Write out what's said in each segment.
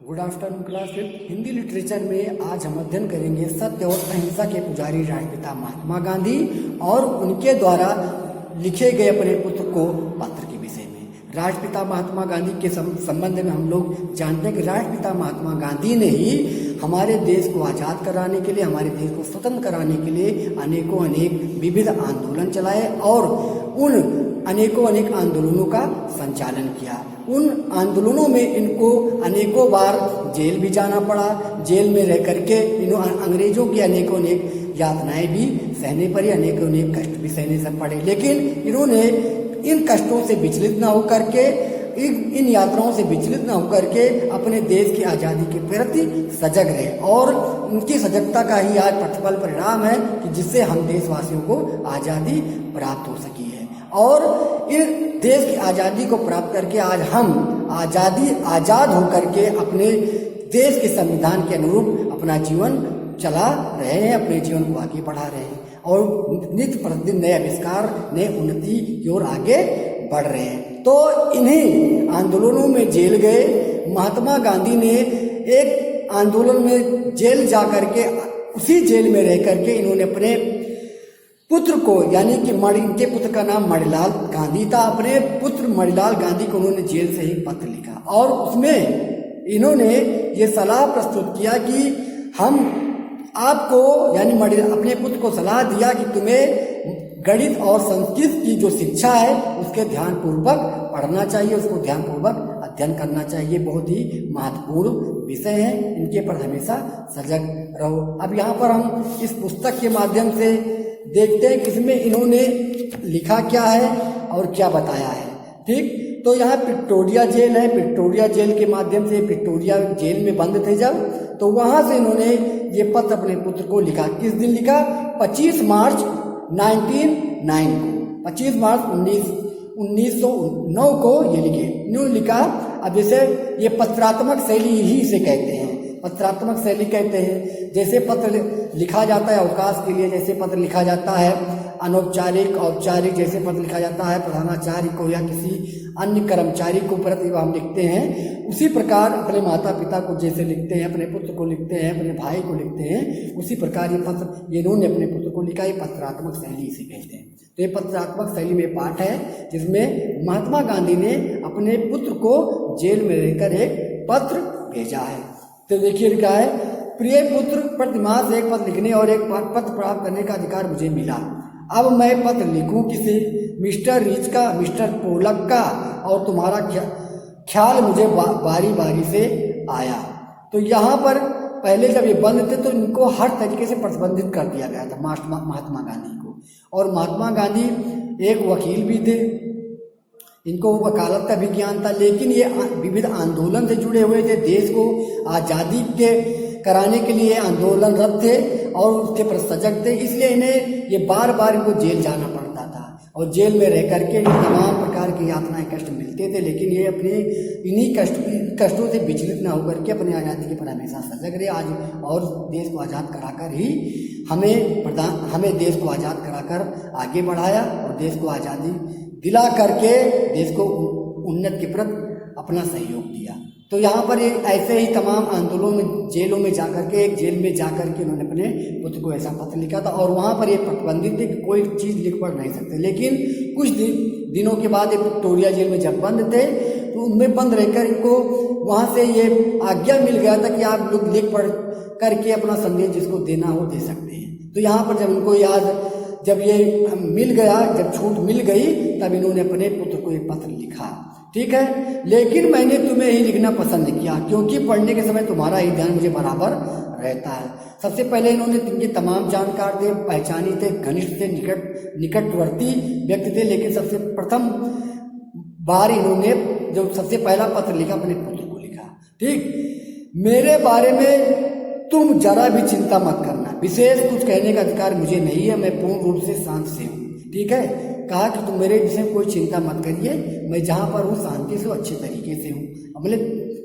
Good afternoon class. Hindi literature में आज हम अध्ययन करेंगे सत्य और अहिंसा के पुजारी राष्ट्रपिता महात्मा गांधी और उनके द्वारा लिखे गए अपने पुत्र को पत्र के विषय में। राष्ट्रपिता महात्मा गांधी के संबंध में हम लोग जानते हैं कि राष्ट्रपिता महात्मा गांधी ने ही हमारे देश को आज़ाद कराने के लिए, हमारे देश को स्वतंत्र कराने के लिए अनेक विविध आंदोलन चलाए और उन अनेक आंदोलनों का संचालन किया। उन आंदोलनों में इनको अनेकों बार जेल भी जाना पड़ा। जेल में रह करके अंग्रेजों की अनेकों यातनाएं भी सहने पड़ी, अनेकों कष्ट भी सहने से पड़े। लेकिन इन्होंने इन कष्टों से विचलित न होकर के, इन यात्राओं से विचलित न होकर के अपने देश की आज़ादी के प्रति सजग रहे और उनकी सजगता का ही आज प्रतिफल परिणाम है कि जिससे हम देशवासियों को आज़ादी प्राप्त हो सकी है। और इन देश की आज़ादी को प्राप्त करके आज हम आज़ाद होकर के अपने देश के संविधान के अनुरूप अपना जीवन चला रहे हैं, अपने जीवन को आगे बढ़ा रहे हैं और नित्य प्रतिदिन नए आविष्कार, नए उन्नति की ओर आगे बढ़ रहे हैं। तो इन्हीं आंदोलनों में जेल गए महात्मा गांधी ने एक आंदोलन में जेल जा करके, उसी जेल में रह करके इन्होंने अपने पुत्र को, यानी कि इनके पुत्र का नाम मणिलाल गांधी था, अपने पुत्र मणिलाल गांधी को उन्होंने जेल से ही पत्र लिखा और उसमें इन्होंने ये सलाह प्रस्तुत किया कि हम आपको, यानी अपने पुत्र को सलाह दिया कि तुम्हें गणित और संस्कृत की जो शिक्षा है उसके ध्यानपूर्वक पढ़ना चाहिए, उसको ध्यानपूर्वक अध्ययन करना चाहिए। बहुत ही महत्वपूर्ण विषय है, इनके पर हमेशा सजग रहो। अब यहाँ पर हम इस पुस्तक के माध्यम से देखते हैं कि इसमें इन्होंने लिखा क्या है और क्या बताया है। ठीक, तो यहाँ प्रिटोरिया जेल है। प्रिटोरिया जेल के माध्यम से, प्रिटोरिया जेल में बंद थे जब, तो वहां से इन्होंने ये पत्र अपने पुत्र को लिखा। किस दिन लिखा? 25 मार्च 1909 को, 25 मार्च 1909 को ये लिखे। इन्होंने लिखा, अब जैसे ये पत्रात्मक शैली ही इसे कहते हैं, पत्रात्मक शैली कहते हैं। जैसे पत्र लिखा जाता है अवकाश के लिए, जैसे पत्र लिखा जाता है अनौपचारिक, औपचारिक, जैसे पत्र लिखा जाता है प्रधानाचार्य को या किसी अन्य कर्मचारी को प्रति हम लिखते हैं, उसी प्रकार अपने माता पिता को जैसे लिखते हैं, अपने पुत्र को लिखते हैं, अपने भाई को लिखते हैं, उसी प्रकार ये पत्र इन्होंने अपने पुत्र को लिखा। ये पत्रात्मक शैली इसे कहते हैं। तो ये पत्रात्मक शैली में पाठ है जिसमें महात्मा गांधी ने अपने पुत्र को जेल में रहकर एक पत्र भेजा है। तो देखिए लिखा है, प्रिय पुत्र, प्रतिमास एक पत्र लिखने और एक पत्र प्राप्त करने का अधिकार मुझे मिला। अब मैं पत्र लिखूं किसे? मिस्टर रीच का, मिस्टर पोलक का, और तुम्हारा ख्याल मुझे बारी बारी से आया। तो यहाँ पर पहले जब ये बंद थे तो इनको हर तरीके से प्रतिबंधित कर दिया गया था महात्मा गांधी को। और महात्मा गांधी एक वकील भी थे, इनको वकालत का भी ज्ञान था, लेकिन ये विविध आंदोलन से जुड़े हुए थे, देश को आज़ादी के कराने के लिए आंदोलनरत थे और उसके पर सजग थे। इसलिए इन्हें ये बार बार इनको जेल जाना पड़ता था और जेल में रह करके तमाम प्रकार की यातनाएं, कष्ट मिलते थे। लेकिन ये अपने इन्हीं कष्टों से विचलित न होकर के अपने आज़ादी के पर हमेशा सजग रहे। आज और देश को आज़ाद कराकर ही हमें देश को आज़ाद कराकर आगे बढ़ाया और देश को आज़ादी दिला करके देश को उन्नति के प्रति अपना सहयोग दिया। तो यहाँ पर ये ऐसे ही तमाम आंदोलनों में, जेलों में जाकर के, एक जेल में जाकर के उन्होंने अपने पुत्र को ऐसा पत्र लिखा था और वहाँ पर ये प्रतिबंधित थे कि कोई चीज़ लिख पढ़ नहीं सकते। लेकिन कुछ दिनों के बाद ये विक्टोरिया जेल में जब बंद थे तो उनमें बंद रहकर इनको वहाँ से ये आज्ञा मिल गया था कि आप लोग लिख पढ़ करके अपना संदेश जिसको देना हो दे सकते हैं। तो यहाँ पर जब इनको जब ये मिल गया, जब छूट मिल गई, तब इन्होंने अपने पुत्र को एक पत्र लिखा। ठीक है, लेकिन मैंने तुम्हें ही लिखना पसंद किया क्योंकि पढ़ने के समय तुम्हारा ही ध्यान मुझे बराबर रहता है। सबसे पहले इन्होंने इनके तमाम जानकार थे, पहचानी थे, घनिष्ठ थे, निकटवर्ती व्यक्ति थे, लेकिन सबसे प्रथम बार इन्होंने जो सबसे पहला पत्र लिखा अपने पुत्र को लिखा। ठीक, मेरे बारे में तुम जरा भी चिंता मत करना, विशेष कुछ कहने का अधिकार मुझे नहीं है, मैं पूर्ण रूप से शांत से हूँ। ठीक है, कहा कि तुम मेरे विषय में कोई चिंता मत करिए, मैं जहाँ पर हूँ शांति से, अच्छे तरीके से हूँ। अपने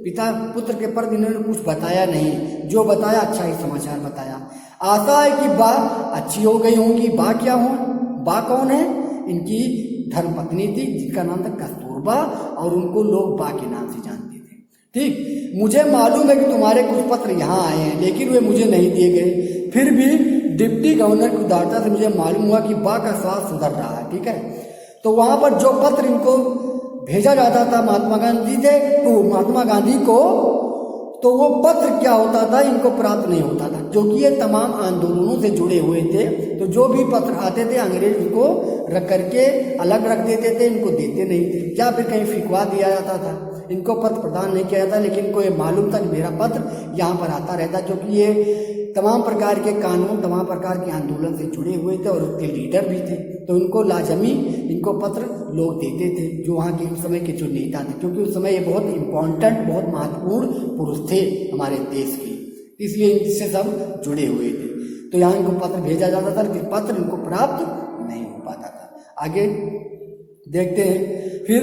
पिता पुत्र के प्रति इन्होंने कुछ बताया नहीं, जो बताया अच्छा ही समाचार बताया। आशा है कि बा अच्छी हो गई होंगी। बा क्या हो? बा कौन है? इनकी धर्मपत्नी थी जिनका नाम था कस्तूरबा और उनको लोग बा के नाम से जानते थे। ठीक। मुझे मालूम है कि तुम्हारे कुछ पत्र यहाँ आए हैं, लेकिन वे मुझे नहीं दिए गए। फिर भी डिप्टी गवर्नर की उदारता से मुझे मालूम हुआ कि बा का स्वास्थ्य सुधर रहा है। ठीक है, तो वहां पर जो पत्र इनको भेजा जाता था महात्मा गांधी थे, तो महात्मा गांधी को, तो वो पत्र क्या होता था, इनको प्राप्त नहीं होता था, क्योंकि ये तमाम आंदोलनों से जुड़े हुए थे। तो जो भी पत्र आते थे अंग्रेज उनको रख करके अलग रख देते थे, इनको देते नहीं थे, या फिर कहीं फिकवा दिया जाता था, इनको पत्र प्रदान नहीं किया जाता। लेकिन इनको ये मालूम था कि मेरा पत्र यहाँ पर आता रहता, क्योंकि ये तमाम प्रकार के कानून, तमाम प्रकार के आंदोलन से जुड़े हुए थे और उसके लीडर भी थे। तो इनको लाजमी इनको पत्र लोग देते थे, जो वहाँ के उस समय के जो नेता थे, क्योंकि उस समय ये बहुत इम्पोर्टेंट, बहुत महत्वपूर्ण पुरुष थे हमारे देश के, इसलिए इनसे सब जुड़े हुए थे। तो यहाँ इनको पत्र भेजा जाता था, लेकिन पत्र इनको प्राप्त नहीं हो पाता था। आगे देखते हैं फिर,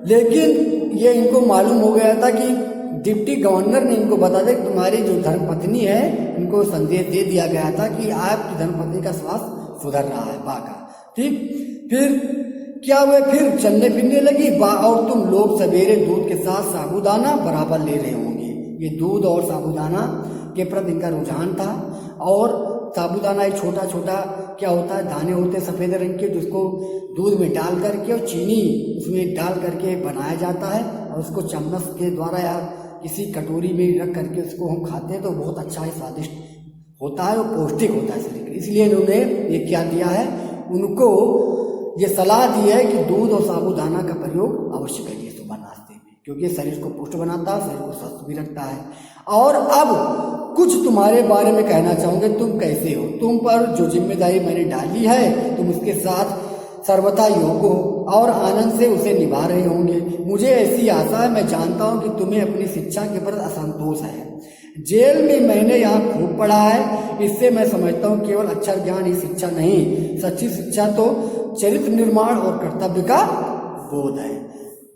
लेकिन ये इनको मालूम हो गया था कि डिप्टी गवर्नर ने इनको बता दिया कि तुम्हारी जो धर्मपत्नी है, इनको संदेश दे दिया गया था कि आपकी धर्मपत्नी का स्वास्थ्य सुधर रहा है, बा का। ठीक, फिर क्या हुआ, फिर चलने फिरने लगी बा, और तुम लोग सवेरे दूध के साथ साबूदाना बराबर ले रहे होंगे। ये दूध और साबूदाना के प्रति इनका रुझान था। और साबूदाना एक छोटा छोटा क्या होता है, दाने होते हैं सफ़ेद रंग के, जिसको दूध में डाल करके और चीनी उसमें डाल करके बनाया जाता है, और उसको चम्मच के द्वारा या किसी कटोरी में रख करके उसको हम खाते हैं, तो बहुत अच्छा है, स्वादिष्ट होता है और पौष्टिक होता है शरीर के। इसलिए इन्होंने ये क्या दिया है, उनको ये सलाह दी है कि दूध और साबूदाना का प्रयोग अवश्य करिए सुबह नाश्ते में, क्योंकि शरीर को पुष्ट बनाता है, शरीर को स्वस्थ भी रखता है। और अब कुछ तुम्हारे बारे में कहना चाहूँगे, तुम कैसे हो, तुम पर जो जिम्मेदारी मैंने डाली है तुम उसके साथ सर्वथा योग्य हो और आनंद से उसे निभा रहे होंगे। मुझे ऐसी आशा है, मैं जानता हूँ कि तुम्हें अपनी शिक्षा के प्रति असंतोष है। जेल में मैंने यहाँ खूब पढ़ा है, इससे मैं समझता हूँ केवल अक्षर ज्ञान ही शिक्षा नहीं, सच्ची शिक्षा तो चरित्र निर्माण और कर्तव्य का बोध है।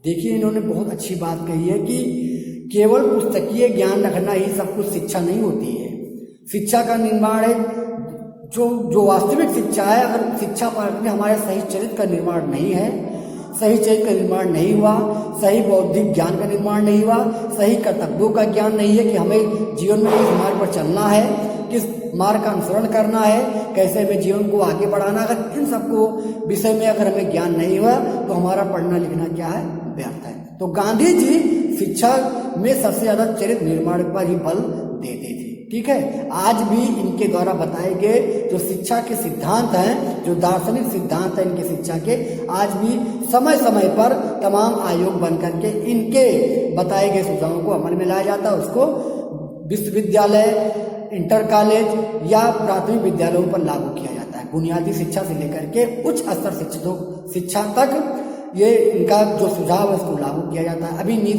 देखिए, इन्होंने बहुत अच्छी बात कही है कि केवल पुस्तकीय ज्ञान रखना ही सब कुछ शिक्षा नहीं होती है। शिक्षा का निर्माण है, जो वास्तविक शिक्षा है, अगर शिक्षा पाठ में हमारे सही चरित्र का निर्माण नहीं है, सही चरित्र का निर्माण नहीं हुआ, सही बौद्धिक ज्ञान का निर्माण नहीं हुआ, सही कर्तव्यों का ज्ञान नहीं है कि हमें जीवन में किस मार्ग पर चलना है, किस मार्ग का अनुसरण करना है, कैसे हमें जीवन को आगे बढ़ाना, अगर इन सबको विषय में अगर हमें ज्ञान नहीं हुआ तो हमारा पढ़ना लिखना क्या है, व्यर्थ है। तो गांधी जी शिक्षा में सबसे ज्यादा चरित्र निर्माण पर ही बल देते थे। ठीक है, आज भी इनके द्वारा बताए गए जो शिक्षा के सिद्धांत हैं, जो दार्शनिक सिद्धांत हैं इनके शिक्षा के, आज भी समय समय पर तमाम आयोग बन करके इनके बताए गए सुझावों को अमल में लाया जाता है। उसको विश्वविद्यालय, इंटर कॉलेज या प्राथमिक विद्यालयों पर लागू किया जाता है। बुनियादी शिक्षा से लेकर के उच्च स्तर शिक्षा तक ये इनका जो सुझाव है उसको लागू किया जाता है। अभी नई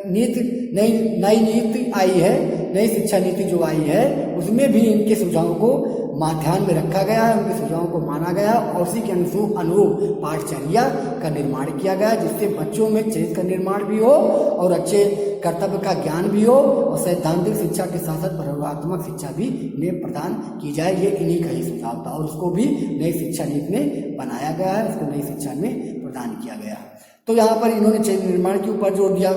नीति आई है, नई शिक्षा नीति जो आई है, उसमें भी इनके सुझावों को ध्यान में रखा गया है, उनके सुझावों को माना गया और उसी के अनुरूप पाठचर्या का निर्माण किया गया, जिससे बच्चों में चरित्र का निर्माण भी हो और अच्छे कर्तव्य का ज्ञान भी हो और सैद्धांतिक शिक्षा के साथ साथ प्रयोगात्मक शिक्षा भी इन्हें प्रदान की जाए। ये इन्हीं का ही सुझाव था और उसको भी नई शिक्षा नीति में बनाया गया है, उसको नई शिक्षा में प्रदान किया गया। तो यहाँ पर इन्होंने चरित्र निर्माण के ऊपर जोर दिया।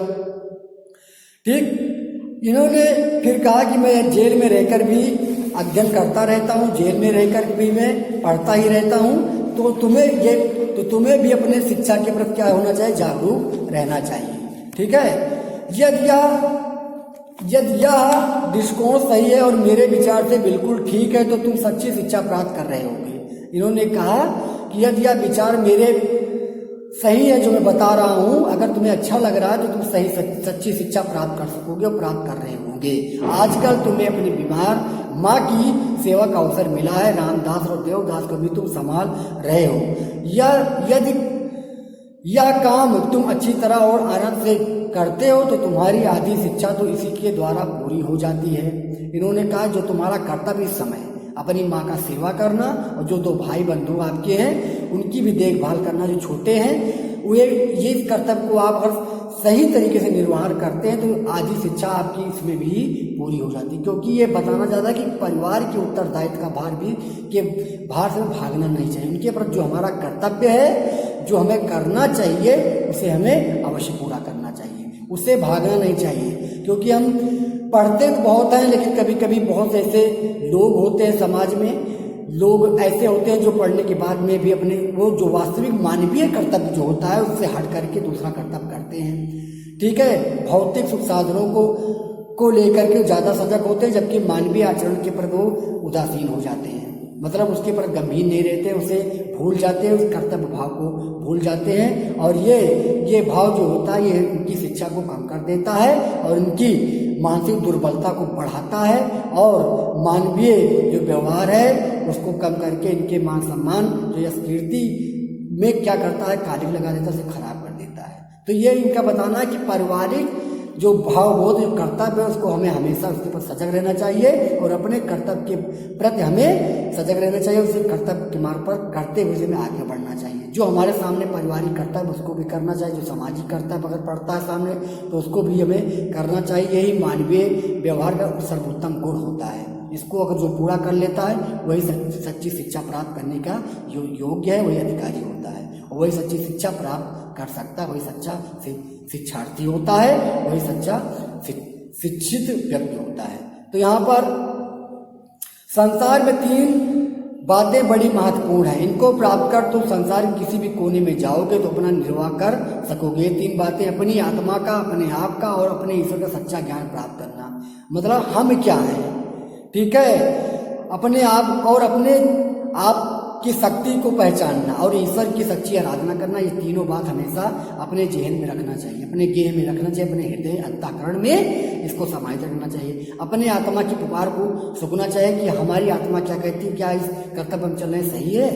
ठीक, इन्होंने फिर कहा कि मैं जेल में रहकर भी अध्ययन करता रहता हूँ, जेल में रहकर भी मैं पढ़ता ही रहता हूँ, तो तुम्हें भी अपने शिक्षा के प्रति क्या होना चाहिए, जागरूक रहना चाहिए। ठीक है, यदि यह दृष्टिकोण सही है और मेरे विचार से बिल्कुल ठीक है तो तुम सच्ची शिक्षा प्राप्त कर रहे होंगे। इन्होंने कहा कि यदि यह विचार मेरे सही है जो मैं बता रहा हूं, अगर तुम्हें अच्छा लग रहा है तो तुम सही सच्ची शिक्षा प्राप्त कर सकोगे और प्राप्त कर रहे होंगे। आजकल तुम्हें अपनी बीमार माँ की सेवा का अवसर मिला है, रामदास और देवदास को भी तुम संभाल रहे हो। यदि यह काम तुम अच्छी तरह और आनंद से करते हो तो तुम्हारी आधी शिक्षा तो इसी के द्वारा पूरी हो जाती है। इन्होंने कहा जो तुम्हारा कर्तव्य इस समय अपनी माँ का सेवा करना और जो दो भाई बंधु आपके हैं उनकी भी देखभाल करना, जो छोटे हैं वे ये कर्तव्य को आप अगर सही तरीके से निर्वहन करते हैं तो आधी शिक्षा आपकी इसमें भी पूरी हो जाती है। क्योंकि ये बताना चाहता है कि परिवार के उत्तरदायित्व का भार भी के भार से भागना नहीं चाहिए। उनके पर जो हमारा कर्तव्य है, जो हमें करना चाहिए, उसे हमें अवश्य पूरा करना चाहिए। उससे भागना नहीं चाहिए। क्योंकि हम पढ़ते तो बहुत हैं, लेकिन कभी कभी बहुत ऐसे लोग होते हैं समाज में, लोग ऐसे होते हैं जो पढ़ने के बाद में भी अपने वो जो वास्तविक मानवीय कर्तव्य जो होता है उससे हट करके दूसरा कर्तव्य करते हैं। ठीक है, भौतिक सुख साधनों को लेकर के ज़्यादा सजग होते हैं, जबकि मानवीय आचरण के प्रति वो उदासीन हो जाते हैं, मतलब उसके पर गंभीर नहीं रहते, उसे भूल जाते हैं, उस कर्तव्य भाव को भूल जाते हैं। और ये भाव जो होता है ये उनकी शिक्षा को कम कर देता है और उनकी मानसिक दुर्बलता को बढ़ाता है और मानवीय जो व्यवहार है उसको कम करके इनके मान सम्मान जो यश कीर्ति में क्या करता है, कालिक लगा देता है, उसे खराब कर देता है। तो ये इनका बताना है कि पारिवारिक जो भावबोध जो कर्तव्य है उसको हमें हमेशा उसके पर सजग रहना चाहिए और अपने कर्तव्य के प्रति हमें सजग रहना चाहिए, उसे कर्तव्य के मार्ग पर करते हुए हमें आगे बढ़ना चाहिए। जो हमारे सामने पारिवारिक कर्तव्य उसको भी करना चाहिए, जो सामाजिक कर्तव्य अगर पड़ता है सामने तो उसको भी हमें करना चाहिए। यही मानवीय व्यवहार का सर्वोत्तम गुण होता है। इसको अगर जो पूरा कर लेता है वही सच्ची शिक्षा प्राप्त करने का योग्य है, वही अधिकारी होता है, वही सच्ची शिक्षा प्राप्त कर सकता है, वही सच्चा शिक्षार्थी होता है, वही सच्चा शिक्षित व्यक्ति होता है। तो यहाँ पर संसार में 3 बातें बड़ी महत्वपूर्ण हैं, इनको प्राप्त कर तुम संसार के किसी भी कोने में जाओगे तो अपना निर्वाह कर सकोगे। 3 बातें अपनी आत्मा का, अपने आप का और अपने ईश्वर का सच्चा ज्ञान प्राप्त करना। मतलब हम क्या हैं, ठीक है, अपने आप और अपने आप की शक्ति को पहचानना और ईश्वर की सच्ची आराधना करना, ये तीनों बात हमेशा अपने जेहन में रखना चाहिए, अपने गेह में रखना चाहिए, अपने हृदय अंतःकरण में इसको समाहित रखना चाहिए। अपने आत्मा की पुकार को सुनना चाहिए कि हमारी आत्मा क्या कहती है, क्या इस कर्तव्य में चल रहे सही है,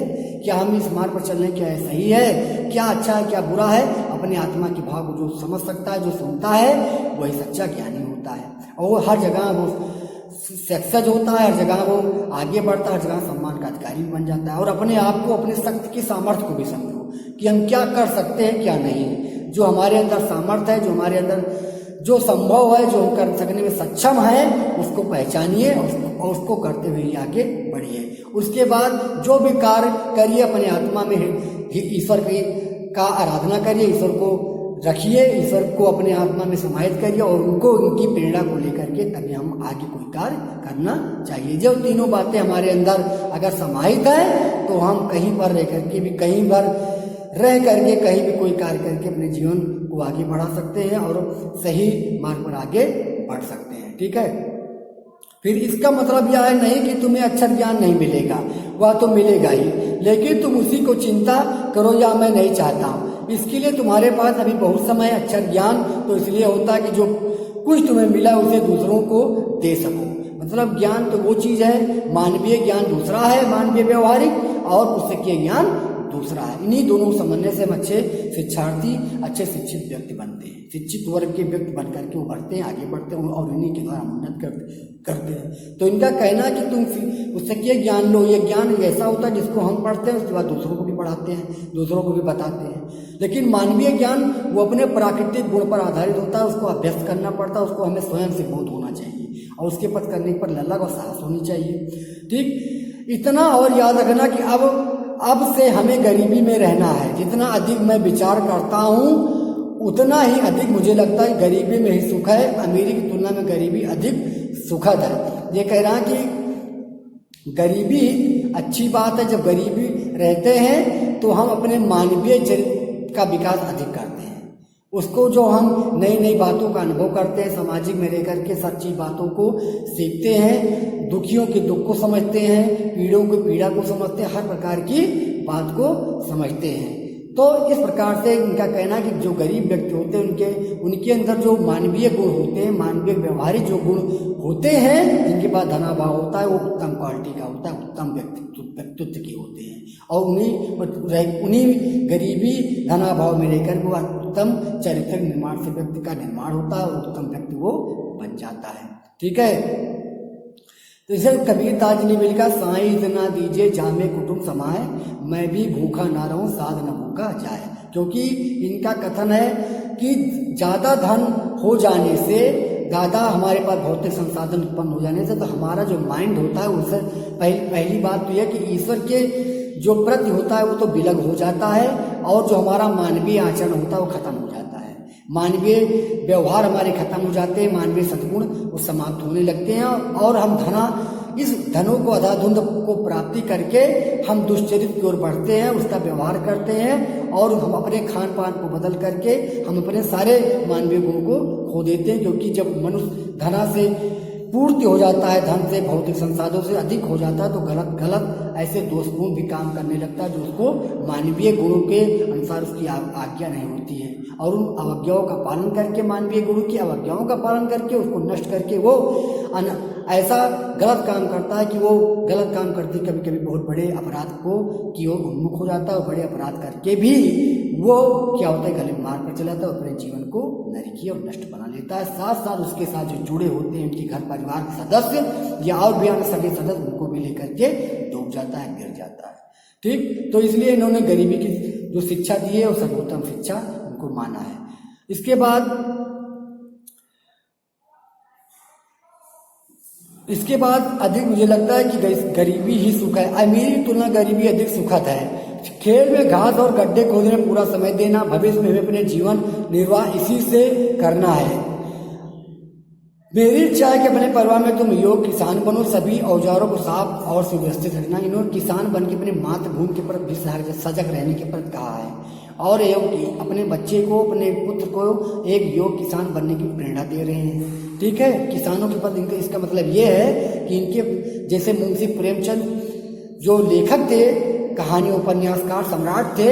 क्या हम इस मार्ग पर चल रहे क्या है सही है, क्या अच्छा है क्या बुरा है। अपने आत्मा के भाव को जो समझ सकता है, जो सुनता है, वही सच्चा ज्ञानी होता है और हर जगह वो सक्सेस होता है, हर जगह वो आगे बढ़ता है, हर जगह सम्मान का अधिकारी बन जाता है। और अपने आप को, अपने शक्ति की सामर्थ्य को भी समझो कि हम क्या कर सकते हैं क्या नहीं। जो हमारे अंदर सामर्थ्य है, जो हमारे अंदर जो संभव है, जो हम कर सकने में सक्षम है, उसको पहचानिए और उसको करते हुए आगे बढ़िए। उसके बाद जो भी कार्य करिए अपने आत्मा में ईश्वर का आराधना करिए, ईश्वर को रखिए, ईश्वर को अपने आत्मा में समाहित करिए और उनको उनकी प्रेरणा को लेकर के तभी हम आगे कोई कार्य करना चाहिए। जब तीनों बातें हमारे अंदर अगर समाहित है तो हम कहीं पर रह करके भी, कहीं पर रह करके कहीं भी कोई कार्य करके अपने जीवन को आगे बढ़ा सकते हैं और सही मार्ग पर आगे बढ़ सकते हैं। ठीक है, फिर इसका मतलब यह है नहीं कि तुम्हें अक्षर ज्ञान नहीं मिलेगा, वह तो मिलेगा ही, लेकिन तुम उसी को चिंता करो या मैं नहीं चाहता हूँ। इसके लिए तुम्हारे पास अभी बहुत समय। अक्षर ज्ञान तो इसलिए होता है कि जो कुछ तुम्हें मिला उसे दूसरों को दे सको। मतलब ज्ञान तो वो चीज है, मानवीय ज्ञान दूसरा है, मानवीय व्यवहारिक, और पुस्तकीय ज्ञान दूसरा है। इन्हीं दोनों समन्वय से हम अच्छे शिक्षार्थी, अच्छे शिक्षित व्यक्ति बनते हैं, शिक्षित वर्ग के व्यक्ति बन करके उभरते हैं, आगे बढ़ते हैं और इन्हीं के द्वारा उन्नत करते हैं। तो इनका कहना है कि तुम पुस्तकीय ज्ञान लो। ये ज्ञान ऐसा होता है जिसको हम पढ़ते हैं, उसके बाद दूसरों को भी पढ़ाते हैं, दूसरों को भी बताते हैं। लेकिन मानवीय ज्ञान वो अपने प्राकृतिक गुण पर आधारित होता है, उसको अभ्यस्त करना पड़ता है, उसको हमें स्वयं से बोध होना चाहिए और उसके पथ करने पर ललक और साहस होनी चाहिए। ठीक, इतना और याद रखना कि अब से हमें गरीबी में रहना है। जितना अधिक मैं विचार करता हूँ उतना ही अधिक मुझे लगता है गरीबी में ही सुख है, अमीरी की तुलना में गरीबी अधिक सुखद है। ये कह रहा है कि गरीबी अच्छी बात है, जब गरीबी रहते हैं तो हम अपने मानवीय चरित्र का विकास अधिक करते हैं, उसको जो हम नई नई बातों का अनुभव करते हैं, सामाजिक में रह करके सच्ची बातों को सीखते हैं, दुखियों के दुख को समझते हैं, पीड़ों की पीड़ा को समझते हैं, हर प्रकार की बात को समझते हैं। तो इस प्रकार से इनका कहना है कि जो गरीब व्यक्ति होते हैं उनके अंदर जो मानवीय गुण होते हैं, मानवीय व्यवहारिक जो गुण होते हैं, जिनके पास धनाभाव होता है, वो उत्तम क्वालिटी का होता है, उत्तम व्यक्तित्व के होते हैं और उन्हीं गरीबी धनाभाव में रहकर वो उत्तम चरित्र निर्माण से व्यक्ति का निर्माण होता है और उत्तम व्यक्ति वो बन जाता है। ठीक है, तो इसे कबीर दास ने भी लिखा, साईं इतना दीजिए जामे कुटुंब समाए, मैं भी भूखा ना रहूं साध न भूखा जाए। क्योंकि इनका कथन है कि ज़्यादा धन हो जाने से, ज़्यादा हमारे पास भौतिक संसाधन उत्पन्न हो जाने से, तो हमारा जो माइंड होता है उससे पहली बात तो यह कि ईश्वर के जो प्रति होता है वो तो विलग हो जाता है और जो हमारा मानवीय आचरण होता है वो खत्म हो जाता है। मानवीय व्यवहार हमारे खत्म हो जाते हैं, मानवीय सद्गुण वो समाप्त होने लगते हैं और हम इस धनों को अधाधुंध को प्राप्ति करके हम दुष्चरित की ओर बढ़ते हैं, उसका व्यवहार करते हैं और हम अपने खान पान को बदल करके हम अपने सारे मानवीय गुण को खो देते हैं। क्योंकि जब मनुष्य धना से पूर्ति हो जाता है, धन से भौतिक संसाधनों से अधिक हो जाता है, तो गलत ऐसे दोषपूर्ण भी काम करने लगता है जो उसको मानवीय गुणों के अनुसार उसकी आज्ञा नहीं होती है। और उन अवज्ञाओं का पालन करके, मानवीय गुणों की अवज्ञाओं का पालन करके उसको नष्ट करके वो ऐसा गलत काम करता है कि वो गलत काम करते कभी कभी बहुत बड़े अपराध की ओर उन्मुख हो जाता है और बड़े अपराध करके भी वो क्या होता है, गलत मार्ग पर चला जाता है और अपने जीवन को नरकीय और नष्ट बना लेता है। साथ साथ उसके साथ जो जुड़े होते हैं उनके घर परिवार के सदस्य या और भी अन्य सभी सदस्य उनको भी लेकर के डूब जाता है, गिर जाता है। ठीक, तो इसलिए इन्होंने गरीबी की जो शिक्षा दी है वो सर्वोत्तम शिक्षा उनको माना है। इसके बाद अधिक मुझे लगता है कि गरीबी ही सुख है। अमीरी की तुलना गरीबी अधिक सुखद है। खेल में घास और गड्ढे खोदने में पूरा समय देना, भविष्य में अपने जीवन निर्वाह इसी से करना है। मेरी इच्छा है कि अपने परिवार में तुम योग्य किसान बनो, सभी औजारों को साफ और सुव्यवस्थित रखना। इन्होंने किसान बन के अपने मातृभूमि के प्रति भी सजग रहने के प्रति कहा है और एवं अपने बच्चे को, अपने पुत्र को एक योग्य किसान बनने की प्रेरणा दे रहे हैं। ठीक है, किसानों के प्रति इनका इसका मतलब ये है कि इनके जैसे मुंशी प्रेमचंद जो लेखक थे, कहानी उपन्यासकार सम्राट थे,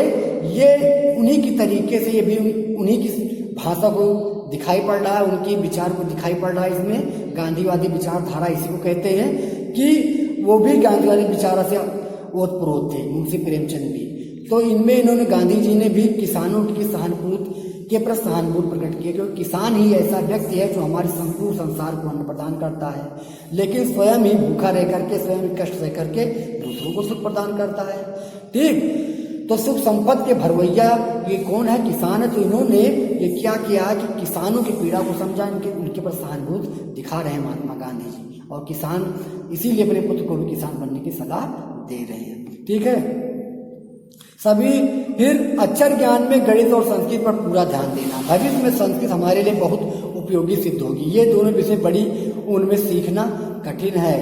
ये उन्हीं की तरीके से ये भी उन्हीं की भाषा को दिखाई पड़ रहा है, उनके विचार को दिखाई पड़ रहा है। इसमें गांधीवादी विचारधारा इसी को कहते हैं कि वो भी गांधीवादी विचारा से ओतप्रोत थे, मुंशी प्रेमचंद भी। तो इनमें इन्होंने, गांधी जी ने भी किसानों की सहानुभूति के प्रति सहानुभूति प्रकट किया, क्योंकि किसान ही ऐसा व्यक्ति है जो हमारे संपूर्ण संसार को अन्न प्रदान करता है, लेकिन स्वयं ही भूखा रह करके, स्वयं ही कष्ट सह करके दूसरों को सुख प्रदान करता है। ठीक, तो सुख संपत्ति के भरवैया ये कौन है? किसान है। तो इन्होंने ये क्या किया कि किसानों की पीड़ा को समझा, उनके पर सहानुभूति दिखा रहे हैं महात्मा गांधी जी, और किसान इसीलिए अपने पुत्र को भी किसान बनने की सलाह दे रहे हैं। ठीक है, सभी फिर अक्षर ज्ञान में गणित और संस्कृत पर पूरा ध्यान देना। भविष्य में संस्कृत हमारे लिए बहुत उपयोगी सिद्ध होगी। ये दोनों विषय बड़ी उनमें सीखना कठिन है।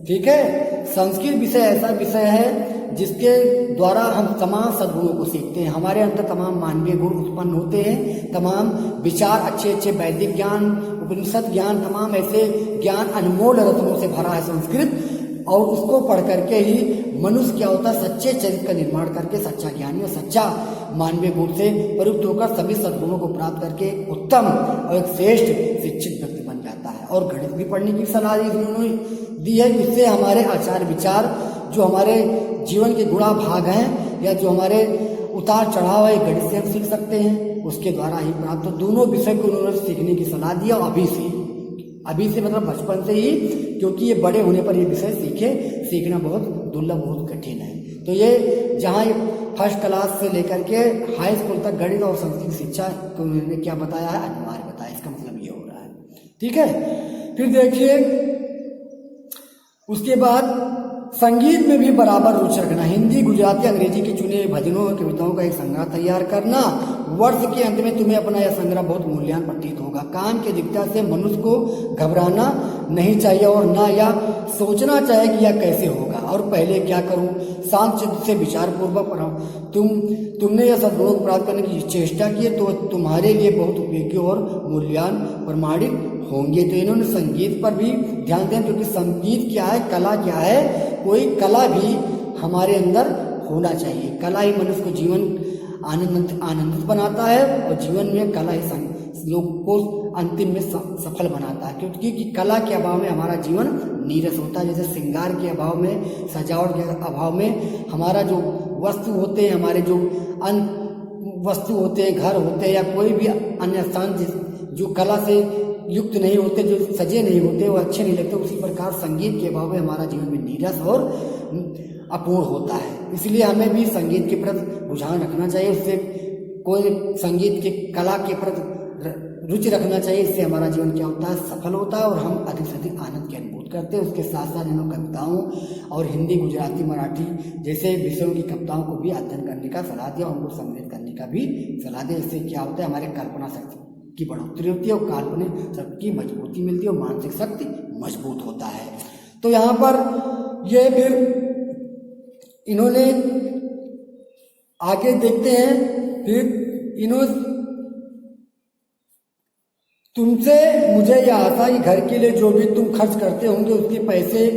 ठीक है, संस्कृत विषय ऐसा विषय है जिसके द्वारा हम तमाम सद्गुणों को सीखते हैं। हमारे अंदर तमाम मानवीय गुण उत्पन्न होते हैं, तमाम विचार, अच्छे अच्छे वैदिक ज्ञान, उपनिषद ज्ञान, तमाम ऐसे ज्ञान अनमोल रत्नों से भरा है संस्कृत। और उसको पढ़ करके ही मनुष्य क्या होता है, सच्चे चरित्र का निर्माण करके सच्चा ज्ञानी और सच्चा मानवीय गुण से प्रयुक्त होकर सभी सद्गुणों को प्राप्त करके उत्तम और एक श्रेष्ठ शिक्षित व्यक्ति बन जाता है। और गणित भी पढ़ने की सलाह उन्होंने दी है, जिससे हमारे आचार विचार, जो हमारे जीवन के गुणा भाग हैं या जो हमारे उतार चढ़ाव है, गणित से हम सीख सकते हैं, उसके द्वारा ही प्राप्त। तो दोनों विषय को उन्होंने सीखने की सलाह दिया अभी से मतलब बचपन से ही, क्योंकि ये बड़े होने पर ये विषय सीखना बहुत दुर्लभ, बहुत कठिन है। तो ये जहाँ फर्स्ट क्लास से लेकर के हाई स्कूल तक गणित और संस्कृत शिक्षा को उन्होंने क्या बताया है, अनिवार्य बताया। इसका मतलब ये हो रहा है। ठीक है, फिर देखिए उसके बाद संगीत में भी बराबर रुचि रखना। हिंदी, गुजराती, अंग्रेजी की चुने भजनों और कविताओं का एक संग्रह तैयार करना। वर्ष के अंत में तुम्हें अपना यह संग्रह बहुत मूल्यवान प्रतीत होगा। काम की अधिकता से मनुष्य को घबराना नहीं चाहिए और ना या सोचना चाहिए कि यह कैसे होगा और पहले क्या करूं। शांत चित्त से विचार पूर्वक तुमने यह सद्गुणों को प्राप्त करने की चेष्टा की है तो तुम्हारे लिए बहुत उपयोगी और मूल्यवान प्रमाणित होंगे। तो इन्होंने संगीत पर भी ध्यान दें, क्योंकि संगीत क्या है, कला क्या है, कोई कला भी हमारे अंदर होना चाहिए। कला ही मनुष्य को जीवन आनंदित बनाता है और जीवन में कला ही लोग को अंतिम में सफल बनाता है, क्योंकि कला के अभाव में हमारा जीवन नीरस होता है। जैसे श्रृंगार के अभाव में, सजावट के अभाव में हमारा जो वस्तु होते हैं, हमारे जो अन्य वस्तु होते हैं, घर होते हैं या कोई भी अन्य स्थान जो कला से युक्त नहीं होते, जो सजे नहीं होते, वो अच्छे नहीं लगते। उसी प्रकार संगीत के अभाव में हमारा जीवन में नीरस और अपूर्ण होता है। इसलिए हमें भी संगीत के प्रति रुझान रखना चाहिए। उससे कोई संगीत के कला के प्रति रुचि रखना चाहिए। इससे हमारा जीवन क्या होता है, सफल होता है और हम अधिक से अधिक आनंद की अनुभूति करते हैं। उसके साथ साथ इन्होंने कविताओं और हिंदी, गुजराती, मराठी जैसे विषयों की कविताओं को भी अध्ययन करने का सलाह दिया, उनको संग्रहित करने का भी सलाह दिया। इससे क्या होता है, हमारे कल्पना शक्ति की बढ़ोतरी होती है और काल्पनिक शक्ति की मजबूती मिलती है और मानसिक शक्ति मजबूत होता है। तो यहाँ पर ये फिर इन्होंने आगे देखते हैं, फिर इन्होंने तुमसे मुझे यह आशा कि घर के लिए जो भी तुम खर्च करते होंगे उसके पैसे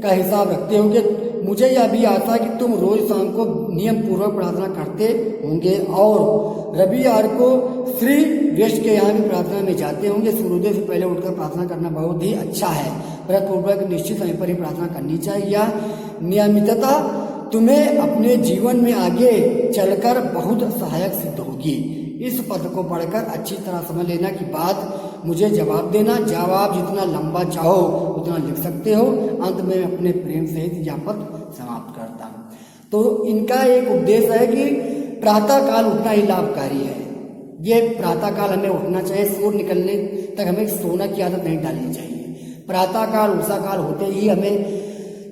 का हिसाब रखते होंगे। मुझे यह भी आशा कि तुम रोज शाम को नियम पूर्वक प्रार्थना करते होंगे और रविवार को श्री व्यस्त के यहाँ भी प्रार्थना में जाते होंगे। सूर्योदय से पहले उठकर प्रार्थना करना बहुत ही अच्छा है। व्रत पूर्वक निश्चित समय पर ही प्रार्थना करनी चाहिए। यह नियमितता तुम्हें अपने जीवन में आगे चलकर बहुत सहायक सिद्ध होगी। इस पद को पढ़कर अच्छी तरह समझ लेना कि बात मुझे जवाब देना। जवाब जितना लंबा चाहो उतना लिख सकते हो। अंत में अपने प्रेम सहित यह पद समाप्त करता हूँ। तो इनका एक उपदेश है कि प्रातः काल उठना ही लाभकारी है। ये प्रातः काल हमें उठना चाहिए। सूर्य निकलने तक हमें सोना की आदत नहीं डालनी चाहिए। प्रातः काल, उषा काल होते ही हमें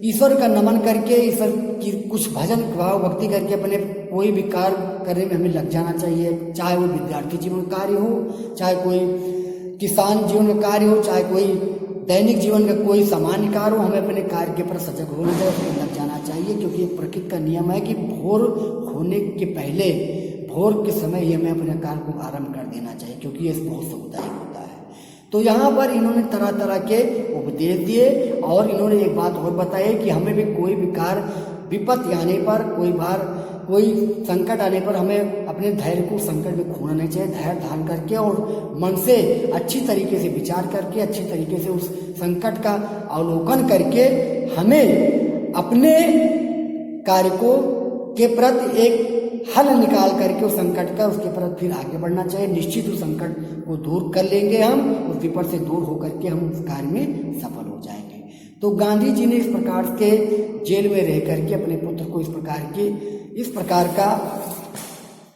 ईश्वर का नमन करके, ईश्वर की कुछ भजन भाव भक्ति करके अपने कोई भी कार्य करने में हमें लग जाना चाहिए। चाहे वो विद्यार्थी जीवन कार्य हो, चाहे कोई किसान जीवन का कार्य हो, चाहे कोई दैनिक जीवन का कोई सामान्य कार्य हो, हमें अपने कार्य के प्रति सजग होना चाहिए, उसमें लग जाना चाहिए। क्योंकि प्रकृति का नियम है कि भोर होने के पहले, भोर के समय ही हमें अपने कार्य को आरंभ कर देना चाहिए, क्योंकि ये बहुत सामुदायिक होता है। तो यहाँ पर इन्होंने तरह तरह के उपदेश दिए और इन्होंने एक बात और बताई कि हमें भी कोई भी कार्य विपत्ति आने पर, कोई संकट आने पर हमें अपने धैर्य को संकट में खोना नहीं चाहिए। धैर्य धारण करके और मन से अच्छी तरीके से विचार करके, अच्छी तरीके से उस संकट का अवलोकन करके हमें अपने कार्य को के प्रति एक हल निकाल करके उस संकट का, उसके प्रति फिर आगे बढ़ना चाहिए। निश्चित उस संकट को दूर कर लेंगे हम, उस विपद से दूर होकर के हम उस कार्य में सफल हो जाएंगे। तो गांधी जी ने इस प्रकार के जेल में रह करके अपने पुत्र को इस प्रकार का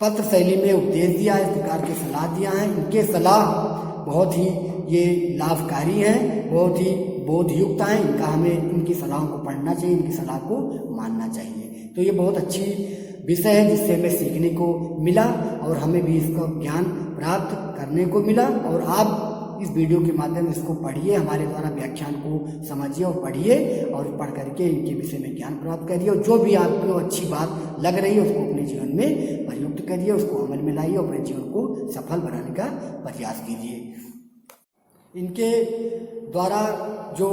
पत्र शैली में उपदेश दिया, इस प्रकार की सलाह दिया है। इनके सलाह बहुत ही ये लाभकारी हैं, बहुत ही बोधयुक्त हैं। इनकी सलाहों को पढ़ना चाहिए, इनकी सलाह को मानना चाहिए। तो ये बहुत अच्छी विषय है जिससे हमें सीखने को मिला और हमें भी इसका ज्ञान प्राप्त करने को मिला। और आप इस वीडियो के माध्यम से इसको पढ़िए, हमारे द्वारा व्याख्यान को समझिए और पढ़िए और पढ़ करके इनके विषय में ज्ञान प्राप्त करिए। और जो भी आपको अच्छी बात लग रही है उसको अपने जीवन में प्रयुक्त करिए, उसको अमल में लाइए और अपने जीवन को सफल बनाने का प्रयास कीजिए। इनके द्वारा जो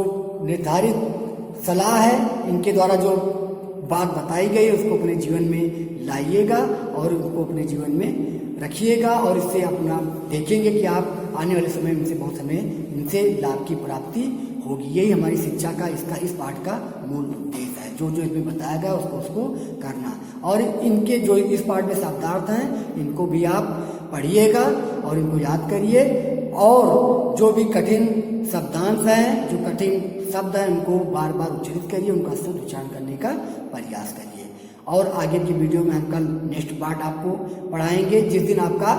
निर्धारित सलाह है, इनके द्वारा जो बात बताई गई उसको अपने जीवन में लाइएगा और उसको अपने जीवन में रखिएगा और इससे अपना देखेंगे कि आप आने वाले समय में इनसे लाभ की प्राप्ति होगी। यही हमारी शिक्षा का इस पाठ का मूल उद्देश्य है। जो इसमें बताया गया उसको करना। और इनके जो इस पाठ में शब्दार्थ हैं इनको भी आप पढ़िएगा और इनको याद करिए और जो भी कठिन शब्दांश हैं, जो कठिन शब्द हैं, उनको बार बार उच्चारित करिए, उनका शुद्ध उच्चारण करने का प्रयास करिए। और आगे की वीडियो में हम कल नेक्स्ट पार्ट आपको पढ़ाएंगे। जिस दिन आपका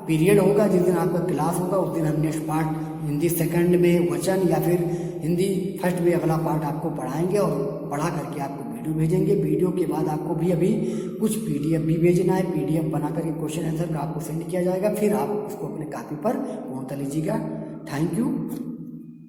पीरियड होगा, जिस दिन आपका क्लास होगा, उस दिन हम नेक्स्ट पार्ट हिंदी सेकंड में वचन या फिर हिंदी फर्स्ट में अगला पार्ट आपको पढ़ाएंगे और पढ़ा करके आपको वीडियो भेजेंगे। वीडियो के बाद आपको भी अभी कुछ PDF भी भेजना है। PDF बना करके क्वेश्चन आंसर का आपको सेंड किया जाएगा, फिर आप उसको अपने कॉपी पर पूर्णतः लीजिएगा। Thank you.